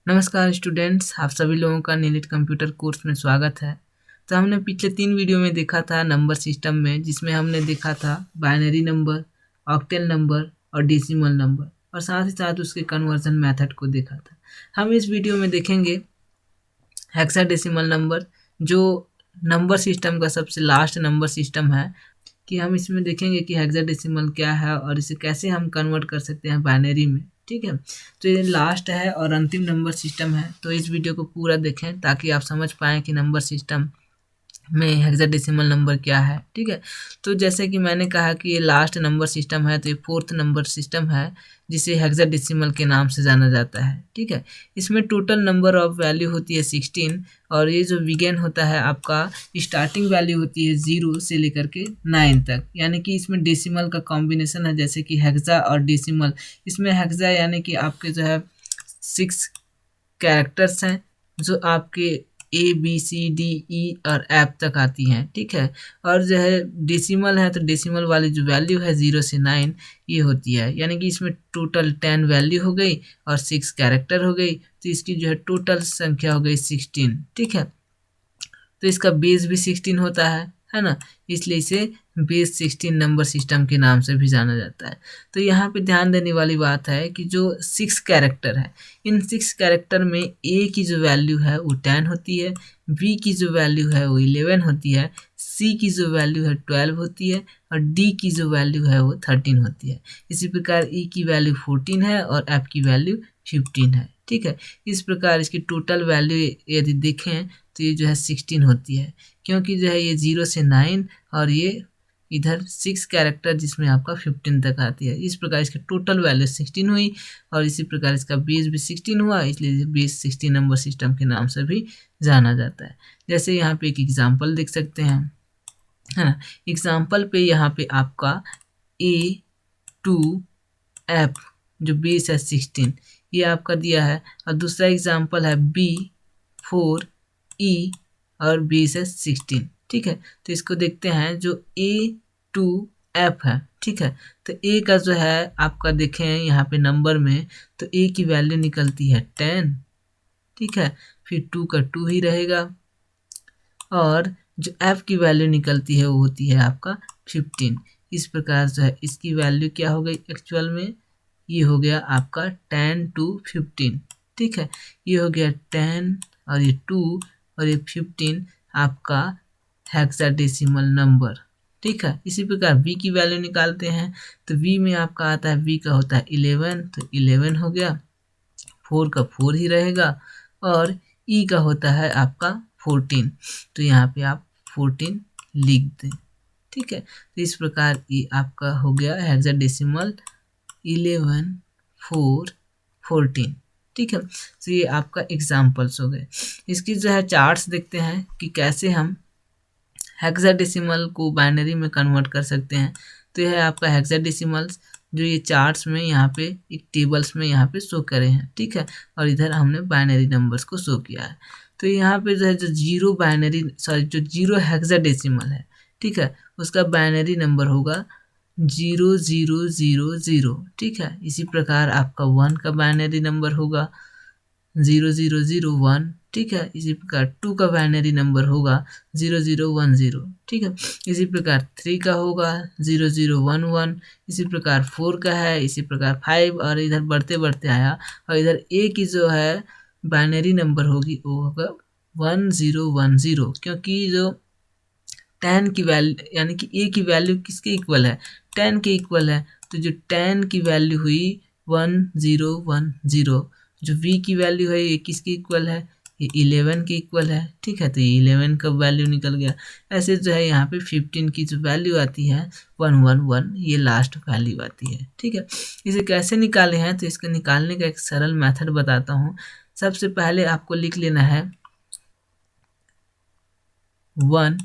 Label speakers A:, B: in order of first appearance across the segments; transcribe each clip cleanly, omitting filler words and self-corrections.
A: नमस्कार स्टूडेंट्स, आप सभी लोगों का नीलिट कंप्यूटर कोर्स में स्वागत है। तो हमने पिछले 3 वीडियो में देखा था नंबर सिस्टम में, जिसमें हमने देखा था बाइनरी नंबर, ऑक्टेल नंबर और डेसिमल नंबर, और साथ ही साथ उसके कन्वर्जन मेथड को देखा था। हम इस वीडियो में देखेंगे हेक्साडेसिमल नंबर, जो नंबर सिस्टम का सबसे लास्ट नंबर सिस्टम है। कि हम इसमें देखेंगे कि हेक्साडेसिमल क्या है और इसे कैसे हम कन्वर्ट कर सकते हैं बाइनरी में। ठीक है, तो ये लास्ट है और अंतिम नंबर सिस्टम है, तो इस वीडियो को पूरा देखें ताकि आप समझ पाएँ कि नंबर सिस्टम में हेक्साडेसिमल नंबर क्या है। ठीक है, तो जैसे कि मैंने कहा कि ये लास्ट नंबर सिस्टम है, तो ये 4th नंबर सिस्टम है जिसे हेक्साडेसिमल के नाम से जाना जाता है। ठीक है, इसमें टोटल नंबर ऑफ वैल्यू होती है 16, और ये जो बिगिन होता है आपका स्टार्टिंग वैल्यू होती है 0 से लेकर के 9 तक, यानी कि इसमें डेसिमल का कॉम्बिनेशन है, जैसे कि हेक्सा और डेसिमल। इसमें हेक्सा यानी कि आपके जो है 6 कैरेक्टर्स हैं जो आपके ABCDE और F तक आती हैं। ठीक है, और जो है डेसिमल है, तो डेसिमल वाली जो वैल्यू है 0 से 9 ये होती है, यानी कि इसमें टोटल 10 वैल्यू हो गई और 6 कैरेक्टर हो गई, तो इसकी जो है टोटल संख्या हो गई 16। ठीक है, तो इसका बेस भी 16 होता है ना, इसलिए इसे बेस 16 नंबर सिस्टम के नाम से भी जाना जाता है। तो यहाँ पे ध्यान देने वाली बात है कि जो 6 कैरेक्टर है, इन 6 कैरेक्टर में A की जो वैल्यू है वो 10 होती है, B की जो वैल्यू है वो 11 होती है, C की जो वैल्यू है 12 होती है, और D की जो वैल्यू है वो 13 होती है। इसी प्रकार E की वैल्यू 14 है और F की वैल्यू 15 है। ठीक है, इस प्रकार इसकी टोटल वैल्यू यदि देखें तो ये जो है 16 होती है, क्योंकि जो है ये 0 से 9 और ये इधर 6 कैरेक्टर जिसमें आपका 15 तक आती है। इस प्रकार इसकी टोटल वैल्यू 16 हुई, और इसी प्रकार इसका बेस भी 16 हुआ, इसलिए बेस 16 नंबर सिस्टम के नाम से भी जाना जाता है। जैसे यहाँ पे एक एग्जाम्पल देख सकते हैं, है ना। एग्जाम्पल पे यहाँ पे आपका A2F जो बेस है 16 ये आपका दिया है, और दूसरा एग्जाम्पल है B4E और बेस है 16। ठीक है, तो इसको देखते हैं जो A2F है। ठीक है, तो A का जो है आपका देखें यहाँ पे नंबर में, तो A की वैल्यू निकलती है 10। ठीक है, फिर 2 का 2 ही रहेगा, और जो F की वैल्यू निकलती है वो होती है आपका 15। इस प्रकार जो है इसकी वैल्यू क्या हो गई एक्चुअल में, ये हो गया आपका 10 to 15। ठीक है, ये हो गया 10 और ये 2 और ये 15 आपका हेक्साडेसिमल नंबर। ठीक है, इसी प्रकार V की वैल्यू निकालते हैं, तो V में आपका आता है, V का होता है 11, तो 11 हो गया, 4 का 4 ही रहेगा, और E का होता है आपका 14, तो यहाँ पे आप 14 लिख दें। ठीक है, तो इस प्रकार ये आपका हो गया हेक्साडेसिमल 11 4 14। ठीक है, तो ये आपका एग्जाम्पल्स हो गए। इसकी जो है चार्ट्स देखते हैं कि कैसे हम हेक्साडेसिमल को बाइनरी में कन्वर्ट कर सकते हैं। तो यह है आपका हेक्साडेसिमल्स, जो ये चार्ट्स में यहाँ पे एक टेबल्स में यहाँ पे शो करे हैं। ठीक है, और इधर हमने बाइनरी नंबर्स को शो किया है। तो यहाँ पे जो है जो जो जीरो हेक्साडेसिमल है, ठीक है, उसका बाइनरी नंबर होगा 0000। ठीक है, इसी प्रकार आपका 1 का बाइनरी नंबर होगा 0001। ठीक है, इसी प्रकार 2 का बाइनरी नंबर होगा 0010। ठीक है, इसी प्रकार 3 का होगा 0011। इसी प्रकार 4 का है, इसी प्रकार 5, और इधर बढ़ते बढ़ते आया, और इधर A की जो है बाइनरी नंबर होगी वो होगा 1010, क्योंकि जो 10 की वैल्यू यानी कि A की वैल्यू किसके इक्वल है, 10 के इक्वल है, तो जो 10 की वैल्यू हुई 1010। जो V की वैल्यू है ये किसके इक्वल है, ये 11 के इक्वल है। ठीक है, तो ये 11 का वैल्यू निकल गया। ऐसे जो है यहाँ पे 15 की जो वैल्यू आती है 111, ये लास्ट वैल्यू आती है। ठीक है, इसे कैसे निकाले हैं, तो इसको निकालने का एक सरल मेथड बताता हूँ। सबसे पहले आपको लिख लेना है 1।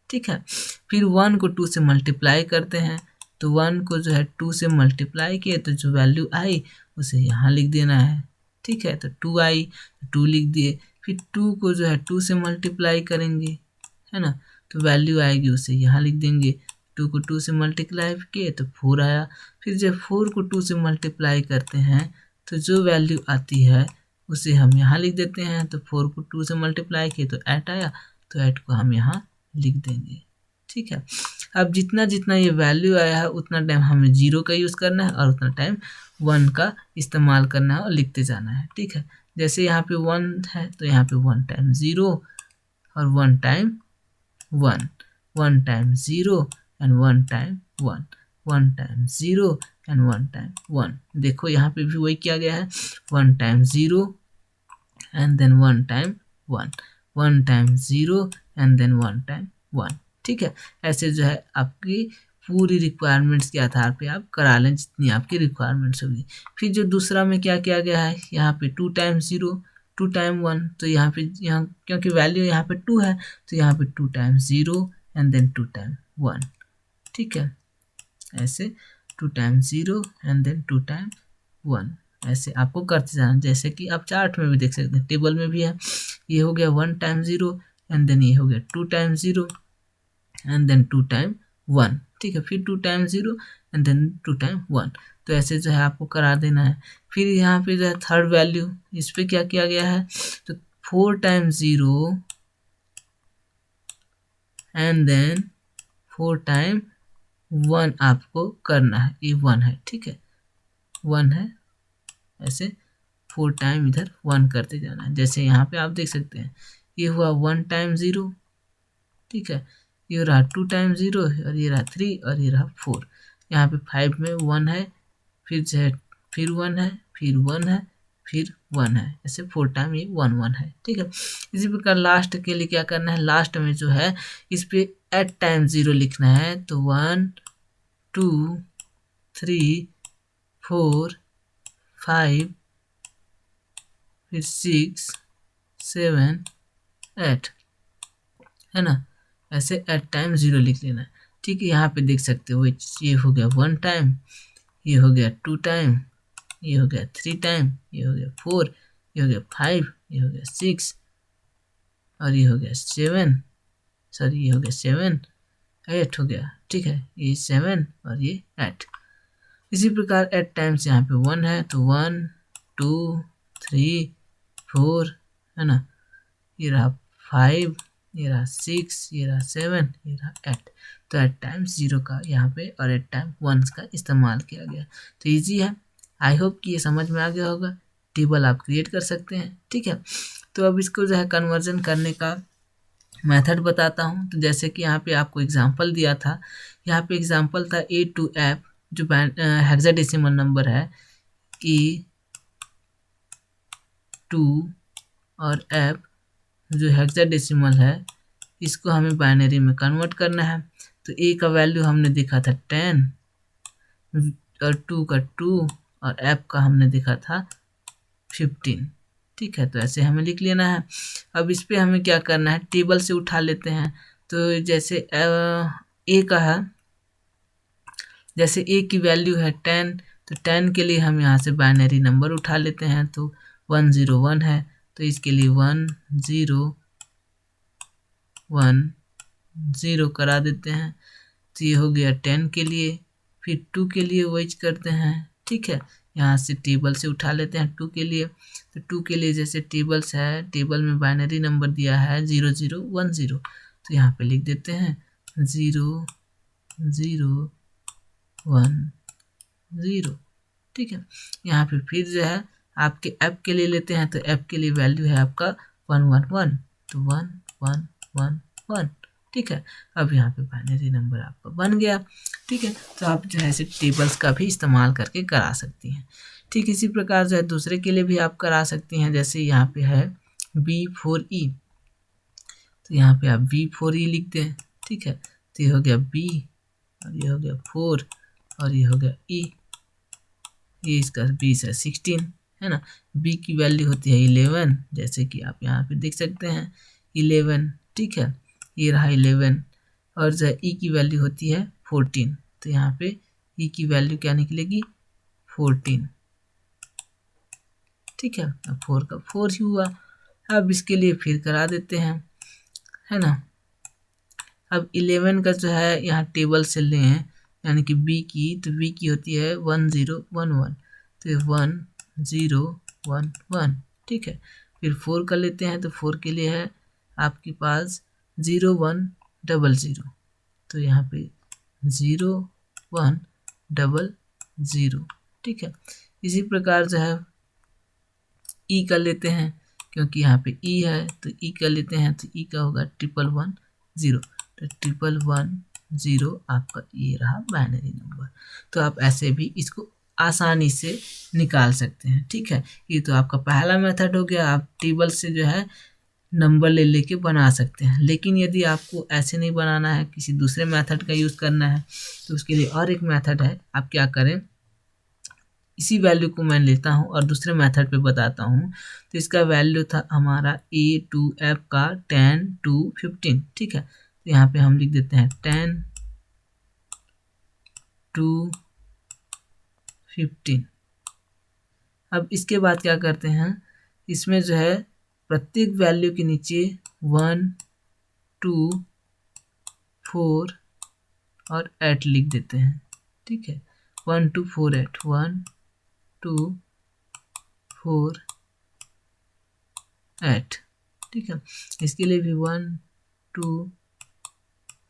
A: ठीक है, फिर 1 को 2 से मल्टीप्लाई करते हैं, तो 1 को जो है 2 से मल्टीप्लाई किए तो जो वैल्यू आई उसे यहाँ लिख देना है। ठीक है, तो 2 आई, 2 लिख दिए, फिर 2 को जो है 2 से मल्टीप्लाई करेंगे, है ना, तो वैल्यू आएगी उसे यहाँ लिख देंगे। 2 को 2 से मल्टीप्लाई किए तो 4 आया, फिर जब 4 को 2 से मल्टीप्लाई करते हैं तो जो वैल्यू आती है उसे हम यहाँ लिख देते हैं। तो 4 को 2 से मल्टीप्लाई किए तो 8 आया, तो 8 को हम यहाँ लिख देंगे। ठीक है, अब जितना जितना ये वैल्यू आया है उतना टाइम हमें 0 का यूज़ करना है और उतना टाइम 1 का इस्तेमाल करना है और लिखते जाना है। ठीक है, जैसे यहाँ पे 1 है तो यहाँ पे 1 टाइम 0 और 1 time 1, 1 time 0 and 1 time 1, 1 time 0 and 1 time 1। देखो यहाँ पे भी वही किया गया है, 1 time 0 and then 1 time 1, 1 time 0 and then 1 time 1। ठीक है, ऐसे जो है आपकी पूरी रिक्वायरमेंट्स के आधार पे आप करा लें जितनी आपकी रिक्वायरमेंट्स होगी। फिर जो दूसरा में क्या किया गया है, यहाँ पे 2 टाइम 0, 2 टाइम 1, तो यहाँ क्योंकि वैल्यू यहाँ पे 2 है तो यहाँ पे 2 टाइम 0 एंड देन 2 टाइम 1। ठीक है, ऐसे 2 टाइम 0 एंड देन 2 टाइम 1, ऐसे आपको करते जाना। जैसे कि आप चार्ट में भी देख सकते हैं, टेबल में भी है। ये हो गया 1 टाइम 0 एंड देन ये हो गया 2 टाइम 0 एंड देन 2 टाइम 1। ठीक है, फिर 2 टाइम 0 एंड देन 2 टाइम 1। तो ऐसे जो है आपको करा देना है। फिर यहाँ पे जो है थर्ड वैल्यू, इस पे क्या किया गया है, तो 4 टाइम 0 एंड देन 4 टाइम 1 आपको करना है। ये 1 है, ठीक है, 1 है, ऐसे 4 टाइम इधर 1 करते जाना है। जैसे यहाँ पे आप देख सकते हैं, ये हुआ 1 टाइम 0, ठीक है, ये रहा 2 टाइम 0 और ये रहा 3 और ये रहा 4। यहाँ पे 5 में 1 है, फिर जो है फिर 1 है, फिर 1 है, फिर 1 है, ऐसे 4 टाइम ये 1 1 है। ठीक है, इसी प्रकार लास्ट के लिए क्या करना है, लास्ट में जो है इस पे 8 टाइम 0 लिखना है। तो 1 2 3 4 5 फिर 6 7 8, है ना, ऐसे 8 टाइम 0 लिख लेना है। ठीक है, यहाँ पे देख सकते हो ये हो गया 1 टाइम, ये हो गया 2 टाइम, ये हो गया 3 टाइम, ये हो गया 4, ये हो गया 5, ये हो गया 6 और ये हो गया 7, सॉरी ये हो गया 7 8 हो गया। ठीक है, ये 7 और ये 8। इसी प्रकार 8 टाइम्स यहाँ पे 1 है, तो 1 2 3 4, है ना, ये रहा 5, ये रहा 6, ये रहा 7, ये रहा 8। तो 8 टाइम्स 0 का यहाँ पे और 8 टाइम 1 का इस्तेमाल किया गया। तो ईजी है, आई होप कि ये समझ में आ गया होगा। टेबल आप क्रिएट कर सकते हैं। ठीक है, तो अब इसको जो है कन्वर्जन करने का मेथड बताता हूँ। तो जैसे कि यहाँ पे आपको एग्जांपल दिया था, यहाँ पे एग्जांपल था A to F, जो हेक्साडेसिमल नंबर है A to और F जो हेक्साडेसिमल है, इसको हमें बाइनरी में कन्वर्ट करना है। तो A का वैल्यू हमने देखा था 10 और 2 का 2 और F का हमने देखा था 15। ठीक है, तो ऐसे हमें लिख लेना है। अब इस पे हमें क्या करना है, टेबल से उठा लेते हैं। तो जैसे A का है, जैसे A की वैल्यू है 10, तो 10 के लिए हम यहाँ से बाइनरी नंबर उठा लेते हैं। तो 101 है, तो इसके लिए 1010 करा देते हैं। तो ये हो गया 10 के लिए। फिर 2 के लिए वही करते हैं। ठीक है, यहाँ से टेबल से उठा लेते हैं 2 के लिए। तो 2 के लिए जैसे टेबल्स है, टेबल में बाइनरी नंबर दिया है 0010, तो यहाँ पे लिख देते हैं 0010। ठीक है, यहाँ पे फिर जो है आपके ऐप के लिए लेते हैं। तो ऐप के लिए वैल्यू है आपका 111, तो 1111। ठीक है, अब यहाँ पे बाइनरी नंबर आपका बन गया। ठीक है, तो आप जो है ऐसे टेबल्स का भी इस्तेमाल करके करा सकती हैं। ठीक इसी प्रकार जो है दूसरे के लिए भी आप करा सकती हैं। जैसे यहाँ पे है B4E, तो यहाँ पे आप B4E लिख दें। ठीक है, तो ये हो गया B और ये हो गया 4 और ये हो गया E, ये इसका B है 16, है ना। B की वैल्यू होती है 11, जैसे कि आप यहाँ पे देख सकते हैं 11। ठीक है, ये रहा 11 और जो है E की वैल्यू होती है 14, तो यहाँ पे E की वैल्यू क्या निकलेगी 14। ठीक है, अब 4 का 4 ही हुआ। अब इसके लिए फिर करा देते हैं, है ना। अब 11 का जो है यहाँ टेबल से लें, यानी कि B की, तो B की होती है 1011, तो 1011। ठीक है। फिर 4 कर लेते हैं, तो 4 के लिए है आपके पास 0100, तो यहाँ पे 0100, ठीक है। इसी प्रकार जो है ई कर लेते हैं, क्योंकि यहाँ पे ई है तो ई कर लेते हैं, तो ई का होगा 1110, तो 1110 आपका ये रहा बाइनरी नंबर। तो आप ऐसे भी इसको आसानी से निकाल सकते हैं, ठीक है। ये तो आपका पहला मेथड हो गया, आप टेबल से जो है नंबर ले लेके बना सकते हैं। लेकिन यदि आपको ऐसे नहीं बनाना है, किसी दूसरे मेथड का यूज़ करना है, तो उसके लिए और एक मेथड है। आप क्या करें, इसी वैल्यू को मैं लेता हूँ और दूसरे मेथड पे बताता हूँ। तो इसका वैल्यू था हमारा A2F का 10 to 15, ठीक है। तो यहाँ पे हम लिख देते हैं 10 to 15। अब इसके बाद क्या करते हैं, इसमें जो है प्रत्येक वैल्यू के नीचे 1 2 4 और 8 लिख देते हैं, ठीक है। 1 2 4 8, 1 2 4 8, ठीक है। इसके लिए भी 1 2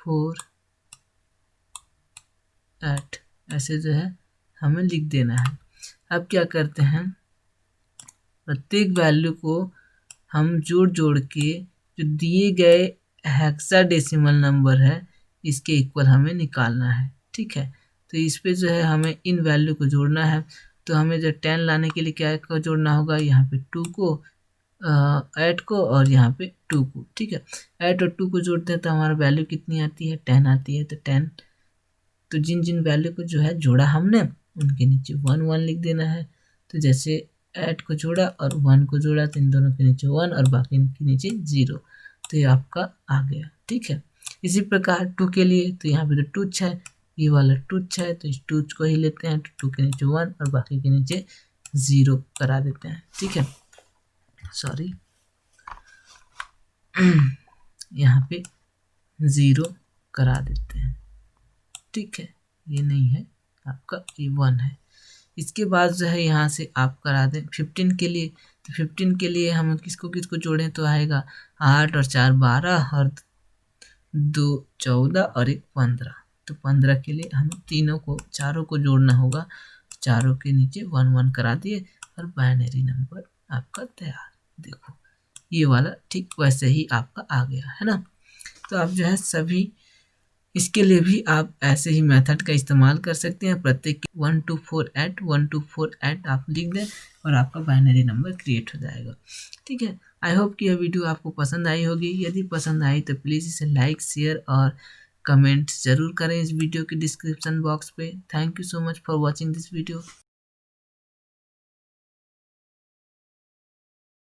A: 4 8 ऐसे जो है हमें लिख देना है। अब क्या करते हैं, प्रत्येक वैल्यू को हम जोड़ जोड़ के जो दिए गए हेक्साडेसिमल नंबर है इसके इक्वल हमें निकालना है, ठीक है। तो इस पे जो है हमें इन वैल्यू को जोड़ना है। तो हमें जो 10 लाने के लिए क्या को जोड़ना होगा, यहाँ पे 2 को 8 को और यहाँ पे 2 को, ठीक है। 8 और 2 को जोड़ते हैं तो हमारा वैल्यू कितनी आती है, 10 आती है। तो 10, तो जिन जिन वैल्यू को जो है जोड़ा हमने उनके नीचे 1 1 लिख देना है। तो जैसे 8 को जोड़ा और 1 को जोड़ा तो इन दोनों के नीचे 1 और बाकी के नीचे 0, तो ये आपका आ गया, ठीक है। इसी प्रकार 2 के लिए, तो यहाँ पे तो टूच है, ये वाला टूच है, तो इस टूच को ही लेते हैं। तो 2 के नीचे 1 और बाकी के नीचे 0 करा देते हैं, ठीक है। सॉरी, यहाँ पे 0 करा देते हैं, ठीक है। ये नहीं है आपका, ये 1 है। इसके बाद जो है यहाँ से आप करा दें 15 के लिए। तो 15 के लिए हम किसको किसको जोड़ें, तो आएगा 8 और 4 12 और 2 14 और 1 15। तो 15 के लिए हम तीनों को, चारों को जोड़ना होगा। चारों के नीचे 1 1 करा दिए और बाइनरी नंबर आपका तैयार। देखो ये वाला ठीक वैसे ही आपका आ गया है ना। तो आप जो है सभी इसके लिए भी आप ऐसे ही मेथड का इस्तेमाल कर सकते हैं। प्रत्येक 1 2 4 8 1 2 4 8 आप लिख दें और आपका बाइनरी नंबर क्रिएट हो जाएगा, ठीक है। आई होप कि यह वीडियो आपको पसंद आई होगी। यदि पसंद आई तो प्लीज़ इसे लाइक शेयर और कमेंट ज़रूर करें इस वीडियो के डिस्क्रिप्शन बॉक्स पे। Thank you so much for watching this video.